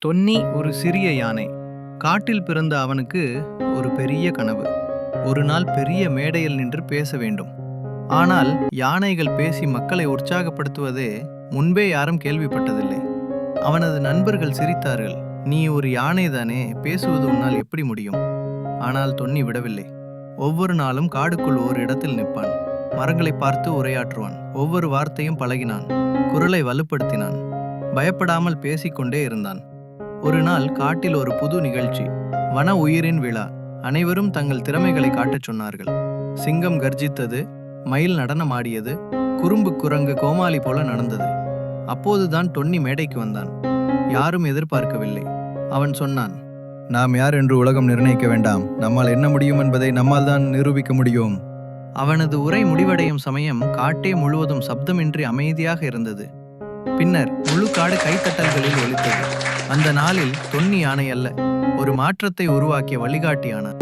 தொன்னி ஒரு சிறிய யானை. காட்டில் பிறந்த அவனுக்கு ஒரு பெரிய கனவு. ஒரு நாள் பெரிய மேடையில் நின்று பேச வேண்டும். ஆனால் யானைகள் பேசி மக்களை உற்சாகப்படுத்துவதே முன்பே யாரும் கேள்விப்பட்டதில்லை. அவனது நண்பர்கள் சிரித்தார்கள். நீ ஒரு யானைதானே, பேசுவது உன்னால் எப்படி முடியும்? ஆனால் தொன்னி விடவில்லை. ஒவ்வொரு நாளும் காடுக்குள் ஒரு இடத்தில் நிற்பான். மரங்களை பார்த்து உரையாற்றுவான். ஒவ்வொரு வார்த்தையும் பழகினான். குரலை வலுப்படுத்தினான். பயப்படாமல் பேசிக்கொண்டே இருந்தான். ஒரு நாள் காட்டில் ஒரு புது நிகழ்ச்சி, வன உயிரின் விழா. அனைவரும் தங்கள் திறமைகளை காட்டச் சொன்னார்கள். சிங்கம் கர்ஜித்தது, மயில் நடனமாடியது, குறும்பு குரங்கு கோமாளி போல நடந்தது. அப்போதுதான் தொன்னி மேடைக்கு வந்தான். யாரும் எதிர்பார்க்கவில்லை. அவன் சொன்னான், நாம் யார் என்று உலகம் நிர்ணயிக்க வேண்டாம். நம்மால் என்ன முடியும் என்பதை நம்மால் தான் நிரூபிக்க முடியும். அவனது உரை முடிவடையும் சமயம் காட்டே முழுவதும் சப்தமின்றி அமைதியாக இருந்தது. பின்னர் முழு காடு கைத்தட்டல்களில் ஒலித்தது. அந்த நாளில் தொன்னி யானை அல்ல, ஒரு மாற்றத்தை உருவாக்கிய வழிகாட்டியானான்.